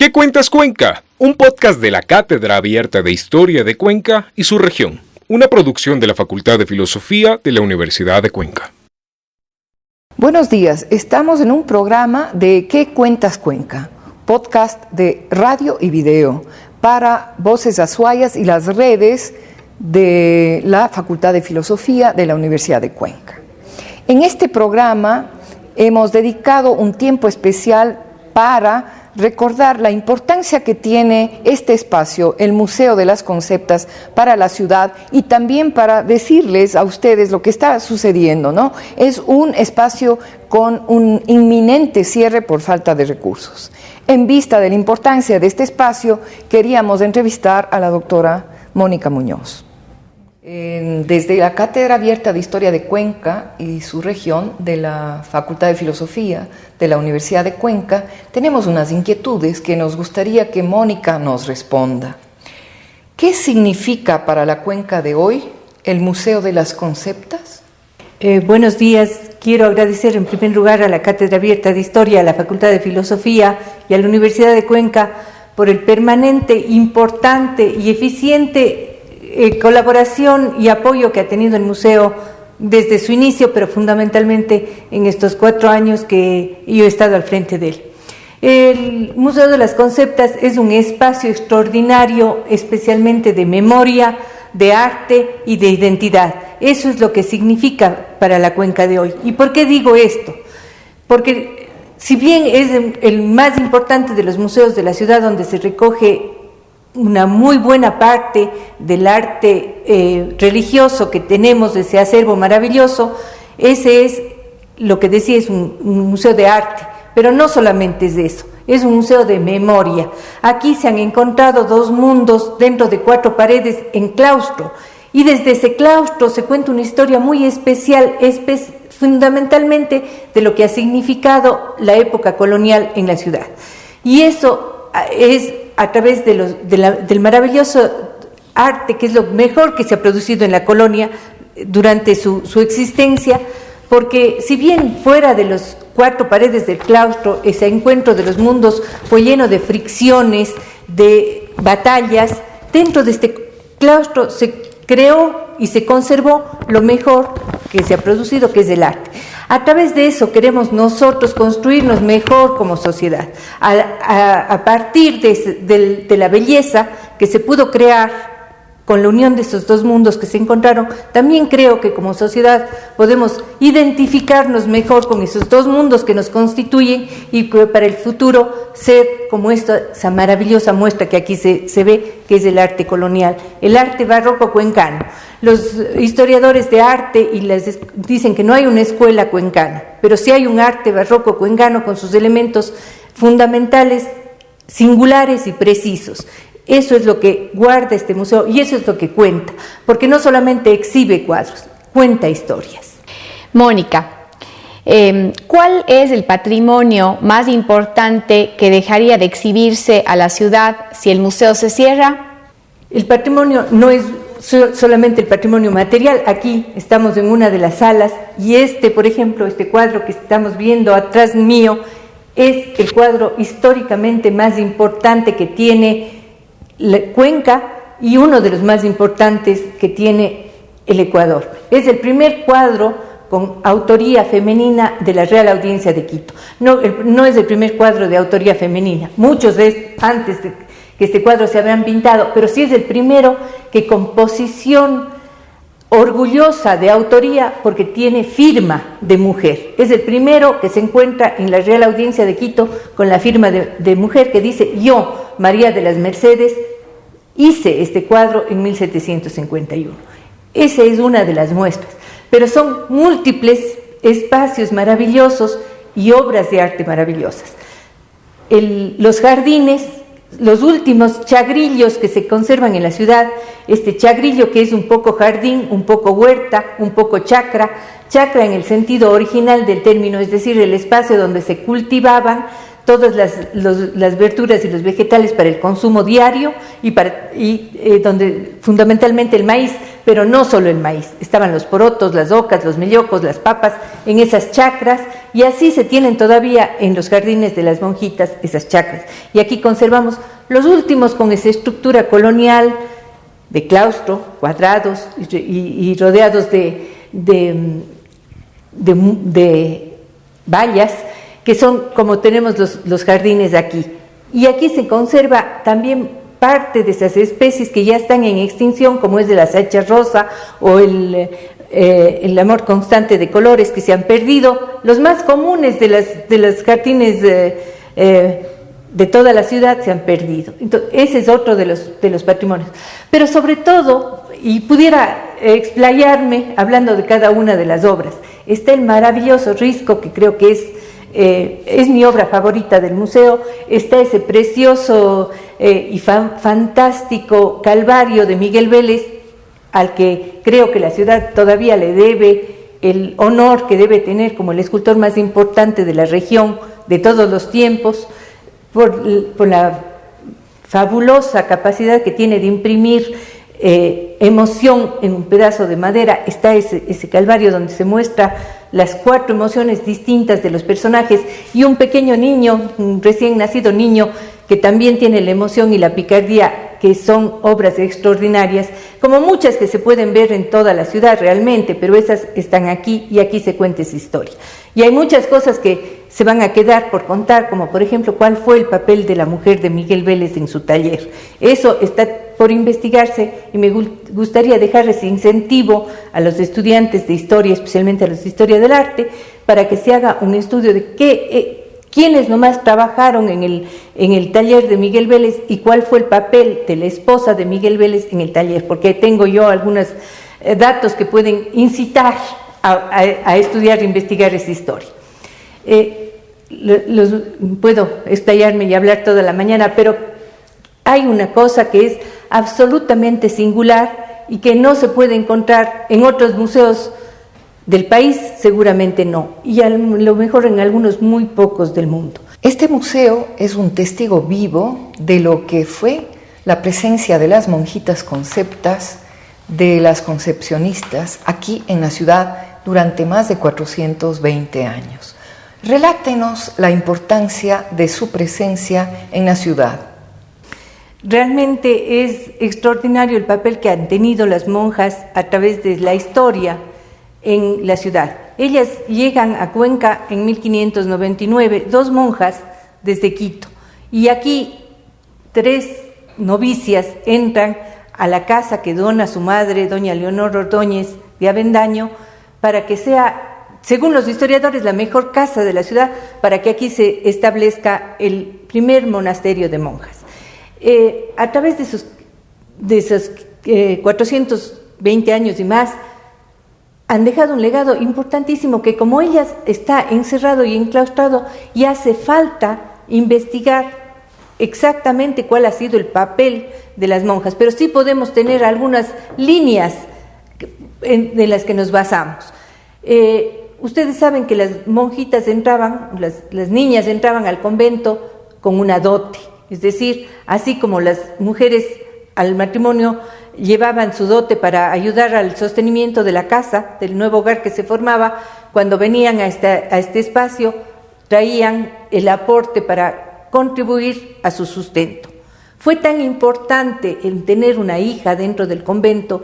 ¿Qué cuentas Cuenca? Un podcast de la Cátedra Abierta de Historia de Cuenca y su región, una producción de la Facultad de Filosofía de la Universidad de Cuenca. Buenos días, estamos en un programa de ¿Qué cuentas Cuenca? Podcast de radio y video para Voces Azuayas y las redes de la Facultad de Filosofía de la Universidad de Cuenca. En este programa hemos dedicado un tiempo especial para recordar la importancia que tiene este espacio, el Museo de las Conceptas, para la ciudad y también para decirles a ustedes lo que está sucediendo, ¿no? Es un espacio con un inminente cierre por falta de recursos. En vista de la importancia de este espacio, queríamos entrevistar a la doctora Mónica Muñoz. Desde la Cátedra Abierta de Historia de Cuenca y su región de la Facultad de Filosofía de la Universidad de Cuenca, tenemos unas inquietudes que nos gustaría que Mónica nos responda. ¿Qué significa para la Cuenca de hoy el Museo de las Conceptas? Buenos días. Quiero agradecer en primer lugar a la Cátedra Abierta de Historia, a la Facultad de Filosofía y a la Universidad de Cuenca por el permanente, importante y eficiente colaboración y apoyo que ha tenido el museo desde su inicio, pero fundamentalmente en estos 4 años que yo he estado al frente de él. El Museo de las Conceptas es un espacio extraordinario, especialmente de memoria, de arte y de identidad. Eso es lo que significa para la Cuenca de hoy. ¿Y por qué digo esto? Porque si bien es el más importante de los museos de la ciudad, donde se recoge una muy buena parte del arte religioso que tenemos, de ese acervo maravilloso, ese es lo que decía, es un museo de arte, pero no solamente es de eso, es un museo de memoria. Aquí se han encontrado 2 mundos dentro de 4 paredes en claustro, y desde ese claustro se cuenta una historia muy especial, fundamentalmente de lo que ha significado la época colonial en la ciudad. Y eso es a través del maravilloso arte, que es lo mejor que se ha producido en la colonia durante su existencia, porque si bien fuera de los 4 paredes del claustro, ese encuentro de los mundos fue lleno de fricciones, de batallas, dentro de este claustro se creó y se conservó lo mejor que se ha producido, que es el arte. A través de eso queremos nosotros construirnos mejor como sociedad. A partir de la belleza que se pudo crear con la unión de esos 2 mundos que se encontraron, también creo que como sociedad podemos identificarnos mejor con esos 2 mundos que nos constituyen y que para el futuro ser como esa maravillosa muestra que aquí se ve, que es el arte colonial, el arte barroco cuencano. Los historiadores de arte dicen que no hay una escuela cuencana, pero sí hay un arte barroco cuencano con sus elementos fundamentales, singulares y precisos. Eso es lo que guarda este museo y eso es lo que cuenta, porque no solamente exhibe cuadros, cuenta historias. Mónica, ¿cuál es el patrimonio más importante que dejaría de exhibirse a la ciudad si el museo se cierra? El patrimonio no es solamente el patrimonio material. Aquí estamos en una de las salas y por ejemplo, este cuadro que estamos viendo atrás mío es el cuadro históricamente más importante que tiene la Cuenca y uno de los más importantes que tiene el Ecuador. Es el primer cuadro con autoría femenina de la Real Audiencia de Quito. No es el primer cuadro de autoría femenina. Muchos antes de que este cuadro se habrán pintado, pero sí es el primero que con posición orgullosa de autoría, porque tiene firma de mujer. Es el primero que se encuentra en la Real Audiencia de Quito con la firma de mujer que dice: yo, María de las Mercedes, hice este cuadro en 1751. Esa es una de las muestras, pero son múltiples espacios maravillosos y obras de arte maravillosas. Los jardines, los últimos chagrillos que se conservan en la ciudad, este chagrillo que es un poco jardín, un poco huerta, un poco chacra en el sentido original del término, es decir, el espacio donde se cultivaban todas las verduras y los vegetales para el consumo diario y donde fundamentalmente el maíz pero no solo el maíz, estaban los porotos, las ocas, los mellocos, las papas en esas chacras, y así se tienen todavía en los jardines de las monjitas esas chacras. Y aquí conservamos los últimos con esa estructura colonial de claustro, cuadrados y rodeados de vallas, que son como tenemos los jardines aquí. Y aquí se conserva también parte de esas especies que ya están en extinción, como es de la sacha rosa o el amor constante de colores, que se han perdido, los más comunes de los jardines de toda la ciudad se han perdido. Entonces, ese es otro de los patrimonios. Pero sobre todo, y pudiera explayarme hablando de cada una de las obras, está el maravilloso Risco, que creo que es mi obra favorita del museo. Está ese precioso y fantástico Calvario de Miguel Vélez, al que creo que la ciudad todavía le debe el honor que debe tener como el escultor más importante de la región de todos los tiempos, por la fabulosa capacidad que tiene de imprimir emoción en un pedazo de madera. Está ese Calvario donde se muestra las 4 emociones distintas de los personajes, y un pequeño niño, un recién nacido niño, que también tiene la emoción y la picardía, que son obras extraordinarias, como muchas que se pueden ver en toda la ciudad realmente, pero esas están aquí, y aquí se cuenta esa historia. Y hay muchas cosas que se van a quedar por contar, como por ejemplo cuál fue el papel de la mujer de Miguel Vélez en su taller. Eso está por investigarse, y me gustaría dejar ese incentivo a los estudiantes de historia, especialmente a los de historia del arte, para que se haga un estudio de quiénes nomás trabajaron en el taller de Miguel Vélez y cuál fue el papel de la esposa de Miguel Vélez en el taller, porque tengo yo algunos datos que pueden incitar a estudiar e investigar esa historia. Puedo explayarme y hablar toda la mañana, pero hay una cosa que es absolutamente singular y que no se puede encontrar en otros museos del país, seguramente no, y a lo mejor en algunos muy pocos del mundo. Este museo es un testigo vivo de lo que fue la presencia de las monjitas conceptas, de las concepcionistas, aquí en la ciudad durante más de 420 años. Relátenos la importancia de su presencia en la ciudad. Realmente es extraordinario el papel que han tenido las monjas a través de la historia en la ciudad. Ellas llegan a Cuenca en 1599, 2 monjas desde Quito, y aquí 3 novicias entran a la casa que dona su madre, doña Leonor Ordóñez de Avendaño, para que sea, según los historiadores, la mejor casa de la ciudad, para que aquí se establezca el primer monasterio de monjas. A través de esos 420 años y más, han dejado un legado importantísimo que, como ellas está encerrado y enclaustrado, y hace falta investigar exactamente cuál ha sido el papel de las monjas, pero sí podemos tener algunas líneas de las que nos basamos. Ustedes saben que las monjitas entraban, las niñas entraban al convento con una dote, es decir, así como las mujeres al matrimonio llevaban su dote para ayudar al sostenimiento de la casa, del nuevo hogar que se formaba, cuando venían a este espacio traían el aporte para contribuir a su sustento. Fue tan importante el tener una hija dentro del convento,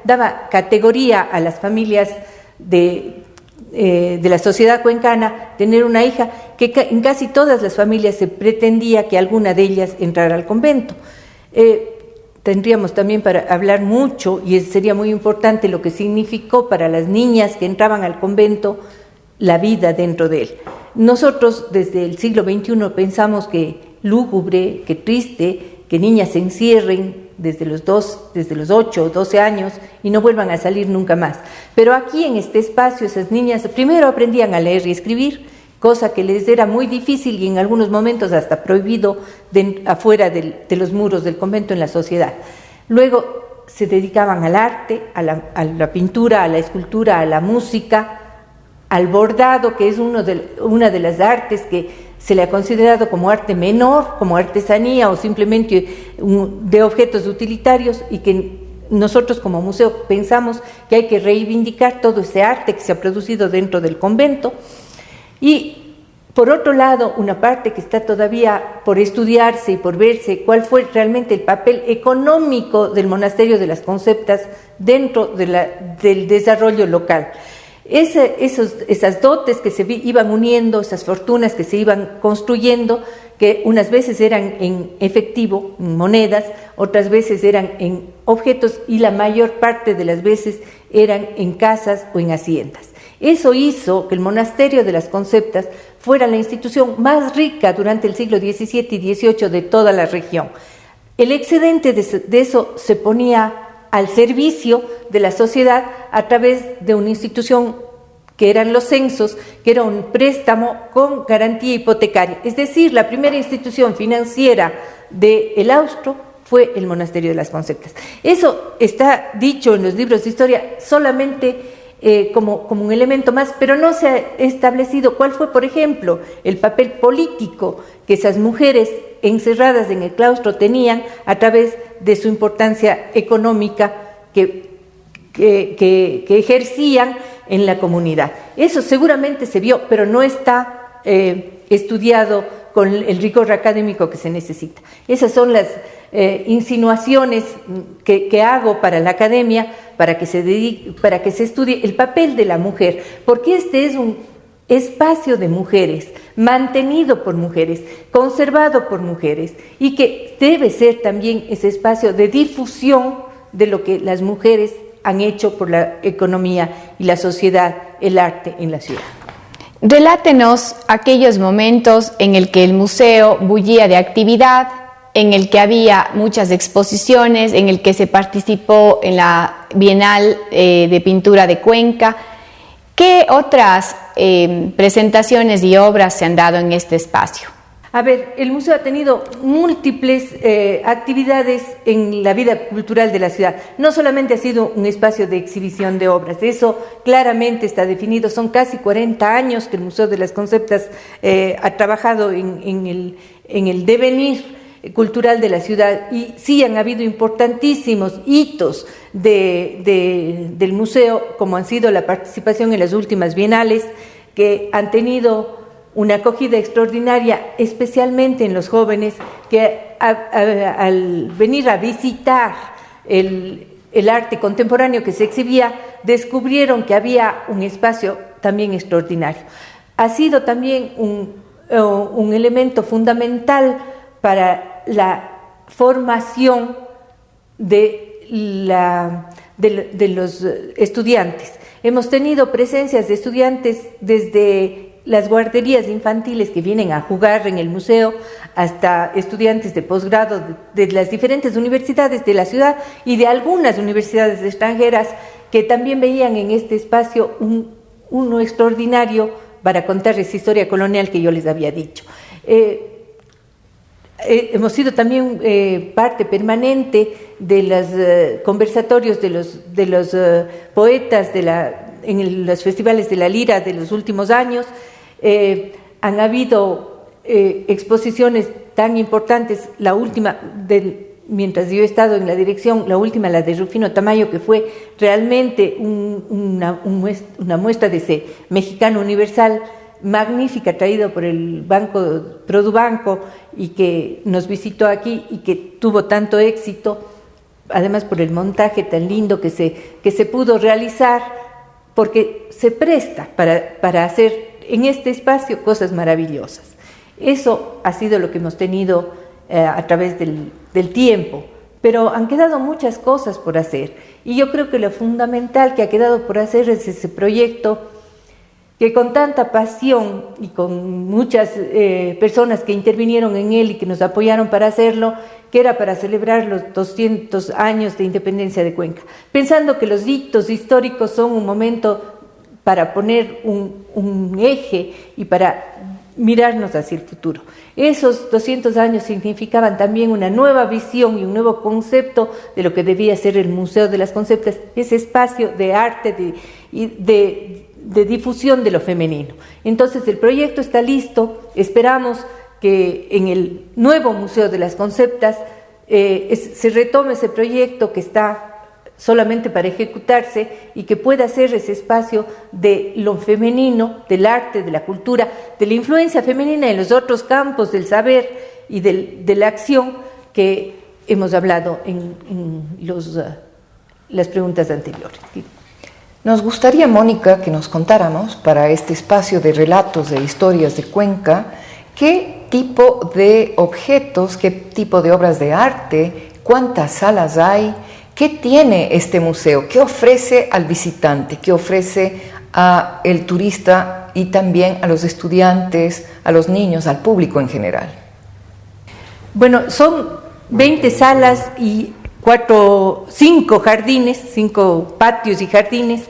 daba categoría a las familias de la sociedad cuencana, tener una hija, que en casi todas las familias se pretendía que alguna de ellas entrara al convento. Tendríamos también para hablar mucho, y sería muy importante lo que significó para las niñas que entraban al convento la vida dentro de él. Nosotros desde el siglo XXI pensamos que lúgubre, que triste, que niñas se encierren desde los 8 o 12 años y no vuelvan a salir nunca más. Pero aquí en este espacio esas niñas primero aprendían a leer y escribir, cosa que les era muy difícil y en algunos momentos hasta prohibido afuera de los muros del convento en la sociedad. Luego se dedicaban al arte, a la pintura, a la escultura, a la música, al bordado, que es una de las artes que se le ha considerado como arte menor, como artesanía o simplemente de objetos utilitarios, y que nosotros como museo pensamos que hay que reivindicar todo ese arte que se ha producido dentro del convento. Y por otro lado, una parte que está todavía por estudiarse y por verse cuál fue realmente el papel económico del monasterio de las Conceptas dentro del desarrollo local. Esas dotes que se iban uniendo, esas fortunas que se iban construyendo, que unas veces eran en efectivo, en monedas, otras veces eran en objetos y la mayor parte de las veces eran en casas o en haciendas. Eso hizo que el monasterio de las Conceptas fuera la institución más rica durante el siglo XVII y XVIII de toda la región. El excedente de eso se ponía al servicio de la sociedad a través de una institución que eran los censos, que era un préstamo con garantía hipotecaria. Es decir, la primera institución financiera del Austro fue el monasterio de las Conceptas. Eso está dicho en los libros de historia solamente como un elemento más, pero no se ha establecido cuál fue, por ejemplo, el papel político que esas mujeres encerradas en el claustro tenían a través de su importancia económica que ejercían en la comunidad. Eso seguramente se vio, pero no está estudiado con el rigor académico que se necesita. Esas son las insinuaciones que hago para la academia, para que se estudie el papel de la mujer, porque este es un espacio de mujeres, mantenido por mujeres, conservado por mujeres, y que debe ser también ese espacio de difusión de lo que las mujeres han hecho por la economía y la sociedad, el arte en la ciudad. Relátenos aquellos momentos en el que el museo bullía de actividad, en el que había muchas exposiciones, en el que se participó en la Bienal de Pintura de Cuenca. ¿Qué otras presentaciones y obras se han dado en este espacio? A ver, el museo ha tenido múltiples actividades en la vida cultural de la ciudad. No solamente ha sido un espacio de exhibición de obras, eso claramente está definido. Son casi 40 años que el Museo de las Conceptas ha trabajado en el devenir cultural de la ciudad, y sí han habido importantísimos hitos del museo, como han sido la participación en las últimas bienales, que han tenido una acogida extraordinaria, especialmente en los jóvenes, que al venir a visitar el arte contemporáneo que se exhibía, descubrieron que había un espacio también extraordinario. Ha sido también un elemento fundamental para la formación de los estudiantes. Hemos tenido presencias de estudiantes desde las guarderías infantiles que vienen a jugar en el museo, hasta estudiantes de posgrado de las diferentes universidades de la ciudad y de algunas universidades extranjeras que también veían en este espacio uno extraordinario para contar esa historia colonial que yo les había dicho. Hemos sido también parte permanente de los conversatorios de los poetas en los festivales de la Lira de los últimos años. Han habido exposiciones tan importantes, la última, mientras yo he estado en la dirección, la última, la de Rufino Tamayo, que fue realmente una muestra de ese mexicano universal magnífica, traído por el Banco Produbanco y que nos visitó aquí y que tuvo tanto éxito, además por el montaje tan lindo que se pudo realizar, porque se presta para hacer en este espacio cosas maravillosas. Eso ha sido lo que hemos tenido a través del tiempo, pero han quedado muchas cosas por hacer, y yo creo que lo fundamental que ha quedado por hacer es ese proyecto que con tanta pasión y con muchas personas que intervinieron en él y que nos apoyaron para hacerlo, que era para celebrar los 200 años de independencia de Cuenca, pensando que los hitos históricos son un momento para poner un eje y para mirarnos hacia el futuro. Esos 200 años significaban también una nueva visión y un nuevo concepto de lo que debía ser el Museo de las Conceptas, ese espacio de arte de difusión de lo femenino. Entonces el proyecto está listo, esperamos que en el nuevo Museo de las Conceptas se retome ese proyecto que está solamente para ejecutarse, y que pueda ser ese espacio de lo femenino, del arte, de la cultura, de la influencia femenina en los otros campos del saber y de la acción que hemos hablado en las preguntas anteriores. Nos gustaría, Mónica, que nos contáramos para este espacio de relatos de historias de Cuenca, qué tipo de objetos, qué tipo de obras de arte, cuántas salas hay, qué tiene este museo, qué ofrece al visitante, qué ofrece al turista y también a los estudiantes, a los niños, al público en general. Bueno, son 20 salas y 5 jardines, 5 patios y jardines,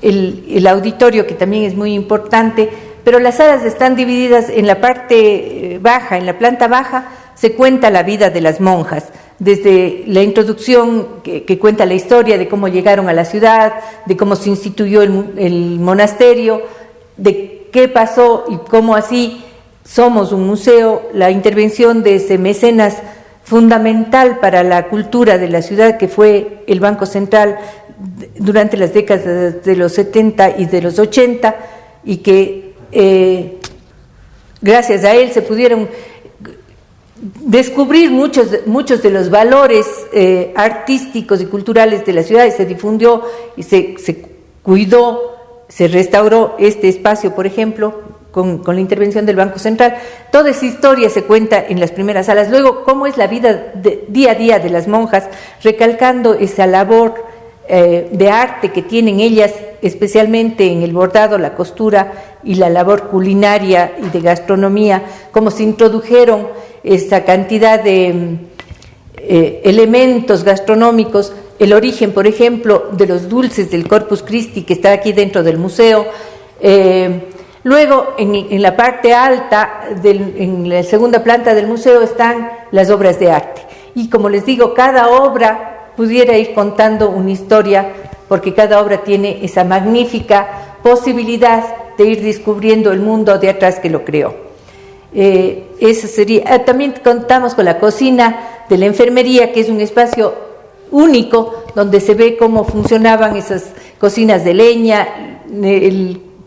el auditorio, que también es muy importante, pero las salas están divididas en la parte baja, en la planta baja se cuenta la vida de las monjas, desde la introducción que cuenta la historia de cómo llegaron a la ciudad, de cómo se instituyó el monasterio, de qué pasó y cómo así somos un museo, la intervención de ese mecenas fundamental para la cultura de la ciudad, que fue el Banco Central durante las décadas de los 70 y de los 80, y que gracias a él se pudieron descubrir muchos de los valores artísticos y culturales de la ciudad, y se difundió y se cuidó, se restauró este espacio, por ejemplo, con la intervención del Banco Central. Toda esa historia se cuenta en las primeras salas. Luego, cómo es la vida día a día de las monjas, recalcando esa labor de arte que tienen ellas, especialmente en el bordado, la costura y la labor culinaria y de gastronomía, cómo se introdujeron esa cantidad de elementos gastronómicos, el origen, por ejemplo, de los dulces del Corpus Christi, que está aquí dentro del museo. Luego, en la parte alta, en la segunda planta del museo, están las obras de arte. Y como les digo, cada obra pudiera ir contando una historia, porque cada obra tiene esa magnífica posibilidad de ir descubriendo el mundo de atrás que lo creó. Eso sería. También contamos con la cocina de la enfermería, que es un espacio único, donde se ve cómo funcionaban esas cocinas de leña,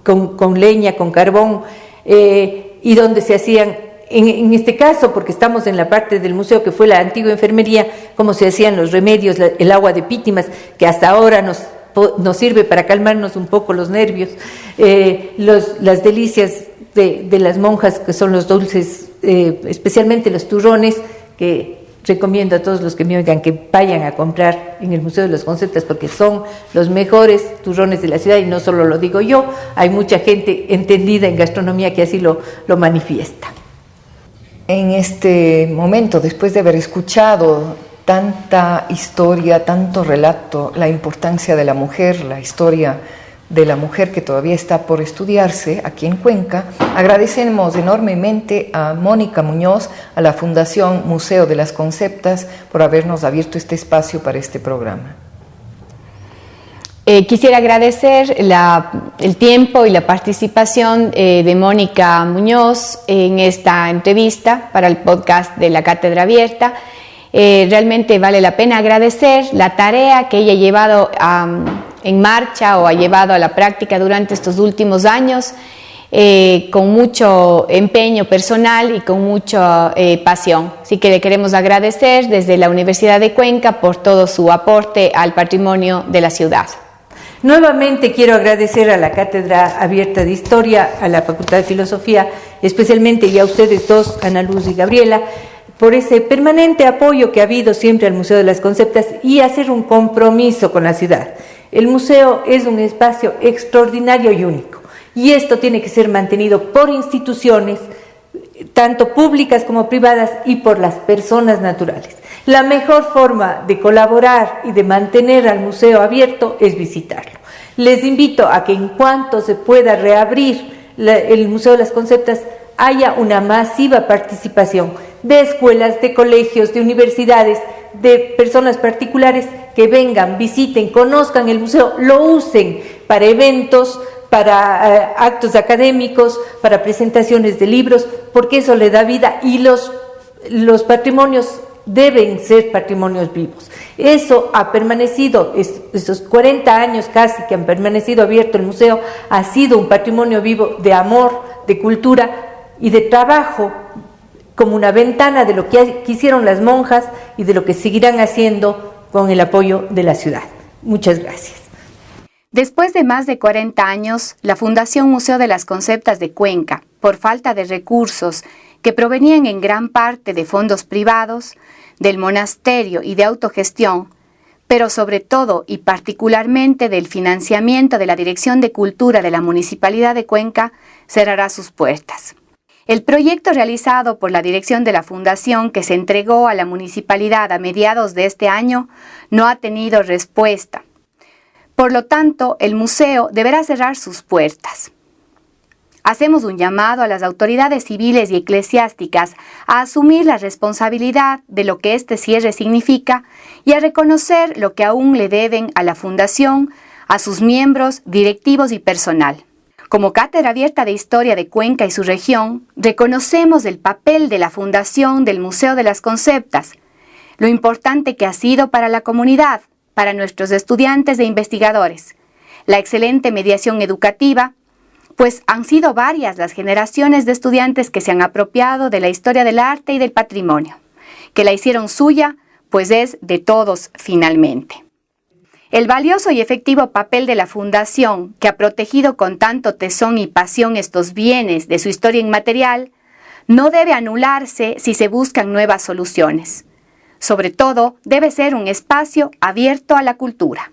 con leña, con carbón, y donde se hacían, en este caso, porque estamos en la parte del museo que fue la antigua enfermería, cómo se hacían los remedios, el agua de pítimas, que hasta ahora nos sirve para calmarnos un poco los nervios, las delicias de las monjas, que son los dulces, especialmente los turrones, que recomiendo a todos los que me oigan que vayan a comprar en el Museo de los Conceptas, porque son los mejores turrones de la ciudad, y no solo lo digo yo, hay mucha gente entendida en gastronomía que así lo manifiesta. En este momento, después de haber escuchado tanta historia, tanto relato, la importancia de la mujer, la historia de la mujer que todavía está por estudiarse aquí en Cuenca, agradecemos enormemente a Mónica Muñoz, a la Fundación Museo de las Conceptas, por habernos abierto este espacio para este programa. Quisiera agradecer el tiempo y la participación de Mónica Muñoz en esta entrevista para el podcast de la Cátedra Abierta. Realmente vale la pena agradecer la tarea que ella ha llevado en marcha o ha llevado a la práctica durante estos últimos años, con mucho empeño personal y con mucha pasión. Así que le queremos agradecer desde la Universidad de Cuenca por todo su aporte al patrimonio de la ciudad. Nuevamente quiero agradecer a la Cátedra Abierta de Historia, a la Facultad de Filosofía, especialmente y a ustedes dos, Ana Luz y Gabriela, por ese permanente apoyo que ha habido siempre al Museo de las Conceptas y hacer un compromiso con la ciudad. El museo es un espacio extraordinario y único, y esto tiene que ser mantenido por instituciones, tanto públicas como privadas, y por las personas naturales. La mejor forma de colaborar y de mantener al museo abierto es visitarlo. Les invito a que en cuanto se pueda reabrir el Museo de las Conceptas, haya una masiva participación de escuelas, de colegios, de universidades, de personas particulares que vengan, visiten, conozcan el museo, lo usen para eventos, para actos académicos, para presentaciones de libros, porque eso le da vida, y los patrimonios deben ser patrimonios vivos. Eso ha permanecido, esos 40 años casi que han permanecido abierto el museo, ha sido un patrimonio vivo de amor, de cultura y de trabajo, como una ventana de lo que hicieron las monjas y de lo que seguirán haciendo con el apoyo de la ciudad. Muchas gracias. Después de más de 40 años, la Fundación Museo de las Conceptas de Cuenca, por falta de recursos que provenían en gran parte de fondos privados, del monasterio y de autogestión, pero sobre todo y particularmente del financiamiento de la Dirección de Cultura de la Municipalidad de Cuenca, cerrará sus puertas. El proyecto realizado por la dirección de la Fundación, que se entregó a la municipalidad a mediados de este año, no ha tenido respuesta. Por lo tanto, el museo deberá cerrar sus puertas. Hacemos un llamado a las autoridades civiles y eclesiásticas a asumir la responsabilidad de lo que este cierre significa y a reconocer lo que aún le deben a la Fundación, a sus miembros, directivos y personal. Como Cátedra Abierta de Historia de Cuenca y su región, reconocemos el papel de la Fundación del Museo de las Conceptas, lo importante que ha sido para la comunidad, para nuestros estudiantes e investigadores, la excelente mediación educativa, pues han sido varias las generaciones de estudiantes que se han apropiado de la historia del arte y del patrimonio, que la hicieron suya, pues es de todos finalmente. El valioso y efectivo papel de la Fundación, que ha protegido con tanto tesón y pasión estos bienes de su historia inmaterial, no debe anularse si se buscan nuevas soluciones. Sobre todo, debe ser un espacio abierto a la cultura.